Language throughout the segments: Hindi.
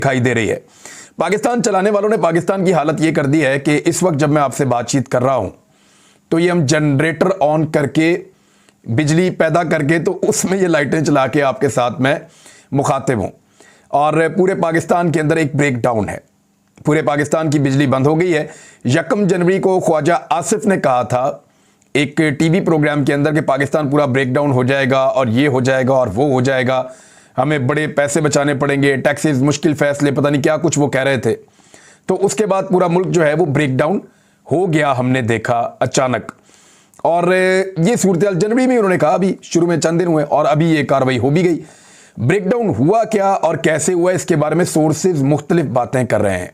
दिखाई दे रही है। पाकिस्तान चलाने वालों ने पाकिस्तान की हालत ये कर दी है कि इस वक्त जब मैं आपसे बातचीत कर रहा हूं तो ये हम जनरेटर ऑन करके बिजली पैदा करके तो उसमें ये लाइटें चला के आपके साथ मैं मुखातिब हूं। और पूरे पाकिस्तान के अंदर एक ब्रेकडाउन है, पूरे पाकिस्तान की बिजली बंद हो गई है। 1 जनवरी को ख्वाजा आसिफ ने कहा था एक टीवी प्रोग्राम के अंदर कि पाकिस्तान पूरा ब्रेकडाउन हो जाएगा और ये हो जाएगा और वो हो जाएगा, हमें बड़े पैसे बचाने पड़ेंगे, टैक्सेस, मुश्किल फैसले, पता नहीं क्या कुछ वो कह रहे थे। तो उसके बाद पूरा मुल्क जो है वो ब्रेकडाउन हो गया, हमने देखा अचानक। और ये सूरत जनवरी में उन्होंने कहा, अभी शुरू में चंद दिन हुए और अभी ये कार्रवाई हो भी गई। ब्रेकडाउन हुआ क्या और कैसे हुआ इसके बारे में सोर्सेज मुख्तलिफ बातें कर रहे हैं।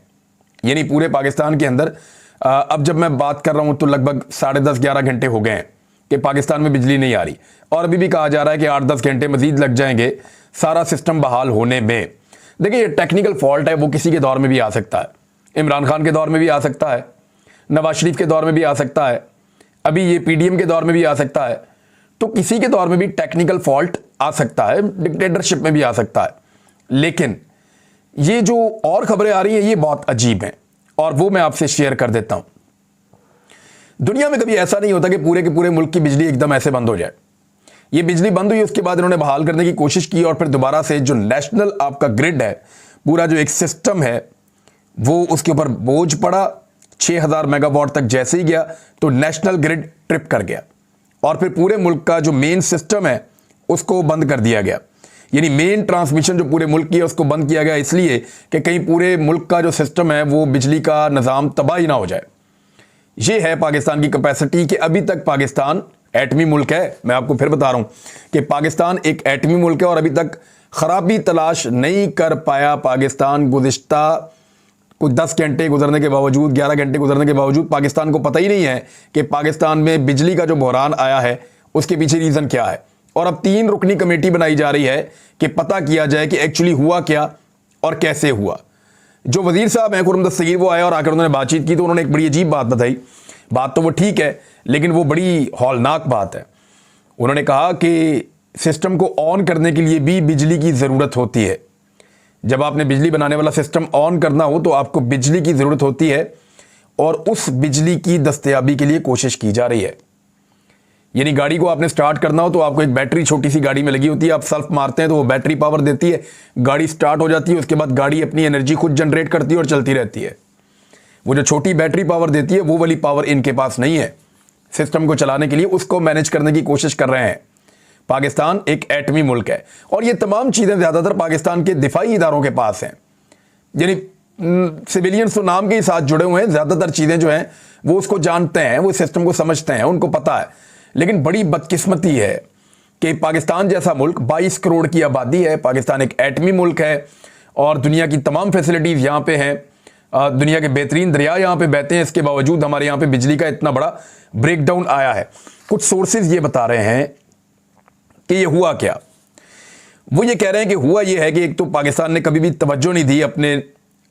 यानी पूरे पाकिस्तान के अंदर अब जब मैं बात कर रहा हूं तो लगभग 10:30-11 घंटे हो गए हैं कि पाकिस्तान में बिजली नहीं आ रही और अभी भी कहा जा रहा है कि 8-10 घंटे मजीद लग जाएंगे सारा सिस्टम बहाल होने में। देखिए ये टेक्निकल फॉल्ट है, वो किसी के दौर में भी आ सकता है, इमरान खान के दौर में भी आ सकता है, नवाज शरीफ के दौर में भी आ सकता है, अभी ये पीडीएम के दौर में भी आ सकता है। तो किसी के दौर में भी टेक्निकल फॉल्ट आ सकता है, डिक्टेटरशिप में भी आ सकता है। लेकिन ये जो और खबरें आ रही हैं ये बहुत अजीब हैं और वो मैं आपसे शेयर कर देता हूं। दुनिया में कभी ऐसा नहीं होता कि पूरे के पूरे मुल्क की बिजली एकदम ऐसे बंद हो जाए। ये बिजली बंद हुई, उसके बाद इन्होंने बहाल करने की कोशिश की और फिर दोबारा से जो नेशनल आपका ग्रिड है, पूरा जो एक सिस्टम है, वो उसके ऊपर बोझ पड़ा। 6000 मेगावाट तक जैसे ही गया तो नेशनल ग्रिड ट्रिप कर गया और फिर पूरे मुल्क का जो मेन सिस्टम है उसको बंद कर दिया गया। यानी मेन ट्रांसमिशन जो पूरे मुल्क की है उसको बंद किया गया इसलिए कि कहीं पूरे मुल्क का जो सिस्टम है वो बिजली का निज़ाम तबाही ना हो जाए। ये है पाकिस्तान की कैपेसिटी कि अभी तक पाकिस्तान एटमी मुल्क है। मैं आपको फिर बता रहा हूं कि पाकिस्तान एक एटमी मुल्क है और अभी तक खराबी तलाश नहीं कर पाया पाकिस्तान। गुज़िश्ता कुछ 10 घंटे गुजरने के बावजूद, 11 घंटे गुजरने के बावजूद पाकिस्तान को पता ही नहीं है कि पाकिस्तान में बिजली का जो बहरान आया है उसके पीछे रीज़न क्या है। और अब 3 रुकनी कमेटी बनाई जा रही है कि पता किया जाए कि एक्चुअली हुआ क्या और कैसे हुआ। जो वजीर साहब हैं खुर्रम दस्तगीर, वो आए और आकर उन्होंने बातचीत की तो उन्होंने एक बड़ी अजीब बात बताई। बात तो वो ठीक है लेकिन वो बड़ी हौलनाक बात है। उन्होंने कहा कि सिस्टम को ऑन करने के लिए भी बिजली की ज़रूरत होती है। जब आपने बिजली बनाने वाला सिस्टम ऑन करना हो तो आपको बिजली की ज़रूरत होती है और उस बिजली की दस्तयाबी के लिए कोशिश की जा रही है। यानी गाड़ी को आपने स्टार्ट करना हो तो आपको एक बैटरी छोटी सी गाड़ी में लगी होती है, आप सेल्फ मारते हैं तो वो बैटरी पावर देती है, गाड़ी स्टार्ट हो जाती है, उसके बाद गाड़ी अपनी एनर्जी खुद जनरेट करती है और चलती रहती है। वो जो छोटी बैटरी पावर देती है वो वाली पावर इनके पास नहीं है। सिस्टम को चलाने के लिए उसको मैनेज करने की कोशिश कर रहे हैं। पाकिस्तान एक एटमी मुल्क है और ये तमाम चीज़ें ज़्यादातर पाकिस्तान के दिफाई इदारों के पास हैं। यानी सिविलियंस तो नाम के ही साथ जुड़े हुए हैं, ज़्यादातर चीज़ें जो हैं वो उसको जानते हैं, वो सिस्टम को समझते हैं, उनको पता है। लेकिन बड़ी बदकिस्मती है कि पाकिस्तान जैसा मुल्क, 22 करोड़ की आबादी है, पाकिस्तान एक एटमी मुल्क है और दुनिया की तमाम फैसिलिटीज़ यहाँ पे हैं, दुनिया के बेहतरीन दरिया यहाँ पे बहते हैं, इसके बावजूद हमारे यहाँ पे बिजली का इतना बड़ा ब्रेकडाउन आया है। कुछ सोर्सेज ये बता रहे हैं कि ये हुआ क्या। वो ये कह रहे हैं कि हुआ ये है कि एक तो पाकिस्तान ने कभी भी तवज्जो नहीं दी अपने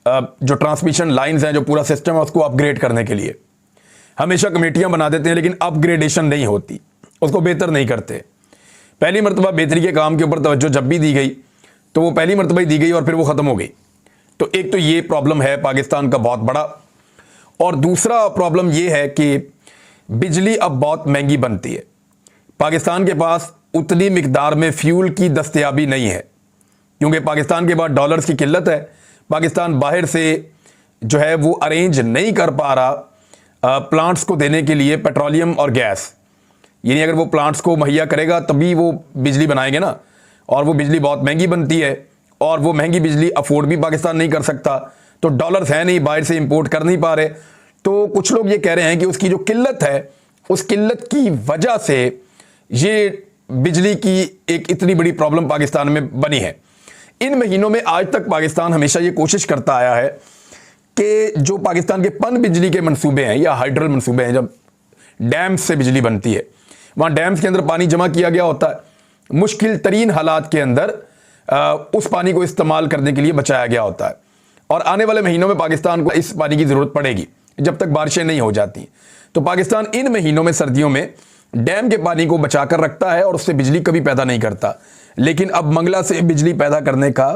जो ट्रांसमिशन लाइंस हैं, जो पूरा सिस्टम है उसको अपग्रेड करने के लिए। हमेशा कमेटियां बना देते हैं लेकिन अपग्रेडेशन नहीं होती, उसको बेहतर नहीं करते। पहली मरतबा बेहतरी के काम के ऊपर तवज्जो जब भी दी गई तो वो पहली मरतबा ही दी गई और फिर वो ख़त्म हो गई। तो एक तो ये प्रॉब्लम है पाकिस्तान का बहुत बड़ा। और दूसरा प्रॉब्लम ये है कि बिजली अब बहुत महंगी बनती है। पाकिस्तान के पास उतनी मिकदार में फ्यूल की दस्तयाबी नहीं है क्योंकि पाकिस्तान के पास डॉलर्स की किल्लत है। पाकिस्तान बाहर से जो है वो अरेंज नहीं कर पा रहा प्लांट्स को देने के लिए पेट्रोलियम और गैस। यानी अगर वो प्लांट्स को मुहैया करेगा तभी वो बिजली बनाएंगे ना, और वो बिजली बहुत महंगी बनती है और वो महंगी बिजली अफोर्ड भी पाकिस्तान नहीं कर सकता। तो डॉलर्स है नहीं, बाहर से इंपोर्ट कर नहीं पा रहे। तो कुछ लोग ये कह रहे हैं कि उसकी जो किल्लत है उस किल्लत की वजह से ये बिजली की एक इतनी बड़ी प्रॉब्लम पाकिस्तान में बनी है। इन महीनों में आज तक पाकिस्तान हमेशा ये कोशिश करता आया है कि जो पाकिस्तान के पन बिजली के मंसूबे हैं या हाइड्रल मंसूबे हैं, जब डैम्स से बिजली बनती है, वहाँ डैम्स के अंदर पानी जमा किया गया होता है, मुश्किल तरीन हालात के अंदर उस पानी को इस्तेमाल करने के लिए बचाया गया होता है। और आने वाले महीनों में पाकिस्तान को इस पानी की ज़रूरत पड़ेगी जब तक बारिशें नहीं हो जाती। तो पाकिस्तान इन महीनों में, सर्दियों में, डैम के पानी को बचा कर रखता है और उससे बिजली कभी पैदा नहीं करता। लेकिन अब मंगला से बिजली पैदा करने का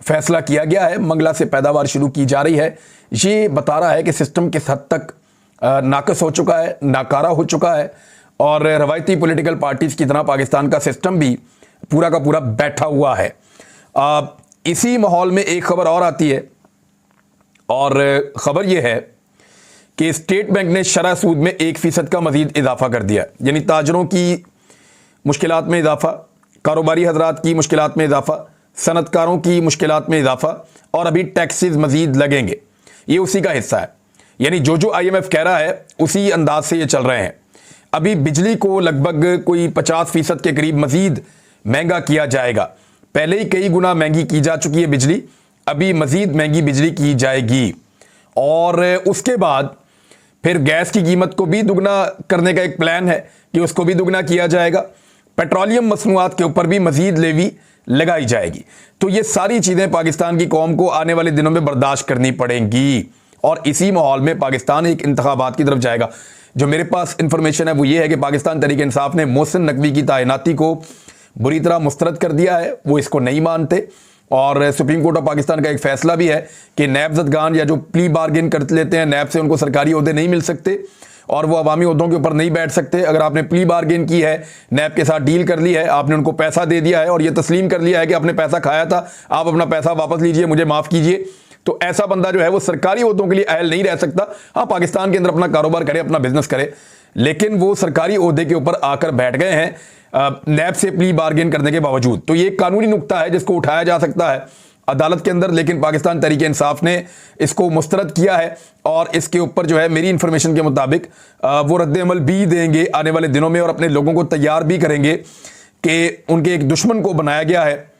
फैसला किया गया है, मंगला से पैदावार शुरू की जा रही है। ये बता रहा है कि सिस्टम किस हद तक नाकस हो चुका है, नाकारा हो चुका है, और रवायती पॉलिटिकल पार्टीज की तरह पाकिस्तान का सिस्टम भी पूरा का पूरा बैठा हुआ है। इसी माहौल में एक खबर और आती है, और खबर यह है कि स्टेट बैंक ने शरह सूद में 1% का मजीद इजाफा कर दिया। यानी ताजरों की मुश्किलात में इजाफा, कारोबारी हजरात की मुश्किलात में इजाफा, सनतकारों की मुश्किलात में इजाफा, और अभी टैक्सेस मजीद लगेंगे। ये उसी का हिस्सा है। यानी जो IMF कह रहा है उसी अंदाज से ये चल रहे हैं। अभी बिजली को लगभग कोई 50% के करीब मजीद महंगा किया जाएगा। पहले ही कई गुना महंगी की जा चुकी है बिजली, अभी मजीद महंगी बिजली की जाएगी। और उसके बाद फिर गैस की कीमत को भी दुगना करने का एक प्लान है कि उसको भी दुगना किया जाएगा। पेट्रोलियम मसनूआत के ऊपर भी मजीद लेवी लगाई जाएगी। तो ये सारी चीज़ें पाकिस्तान की कौम को आने वाले दिनों में बर्दाश्त करनी पड़ेंगी, और इसी माहौल में पाकिस्तान एक इंतखाबात की तरफ जाएगा। जो मेरे पास इंफॉर्मेशन है वो ये है कि पाकिस्तान तहरीक इंसाफ ने मोहसिन नकवी की तैनाती को बुरी तरह मुस्तरद कर दिया है। वो इसको नहीं मानते, और सुप्रीम कोर्ट ऑफ पाकिस्तान का एक फैसला भी है कि नैबजदगान या जो प्ली बार्गेन कर लेते हैं नैब से, उनको सरकारी ओहदे नहीं मिल सकते और वो अवामी ओहदों के ऊपर नहीं बैठ सकते। अगर आपने प्ली बार्गेन की है, नैब के साथ डील कर ली है, आपने उनको पैसा दे दिया है और ये तस्लीम कर लिया है कि आपने पैसा खाया था, आप अपना पैसा वापस लीजिए, मुझे माफ़ कीजिए, तो ऐसा बंदा जो है वो सरकारी ओहदों के लिए अहल नहीं रह सकता। हाँ, पाकिस्तान के अंदर अपना कारोबार करे, अपना बिजनेस करे, लेकिन वो सरकारी ओहदे के ऊपर आकर बैठ गए हैं नैब से प्ली बार्गेन करने के बावजूद। तो ये एक कानूनी नुक्ता है जिसको उठाया जा सकता है अदालत के अंदर, लेकिन पाकिस्तान तहरीक इंसाफ ने इसको मुस्तरद किया है, और इसके ऊपर जो है मेरी इंफॉर्मेशन के मुताबिक वो रद्द अमल भी देंगे आने वाले दिनों में, और अपने लोगों को तैयार भी करेंगे कि उनके एक दुश्मन को बनाया गया है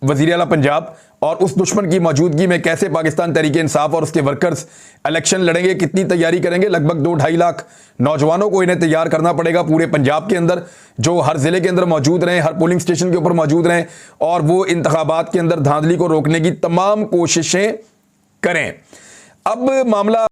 वज़ीर आला पंजाब, और उस दुश्मन की मौजूदगी में कैसे पाकिस्तान तहरीक इंसाफ और उसके वर्कर्स इलेक्शन लड़ेंगे, कितनी तैयारी करेंगे। लगभग 2-2.5 लाख नौजवानों को इन्हें तैयार करना पड़ेगा पूरे पंजाब के अंदर, जो हर ज़िले के अंदर मौजूद रहें, हर पोलिंग स्टेशन के ऊपर मौजूद रहें, और वो इंतखाबात के अंदर धांधली को रोकने की तमाम कोशिशें करें। अब मामला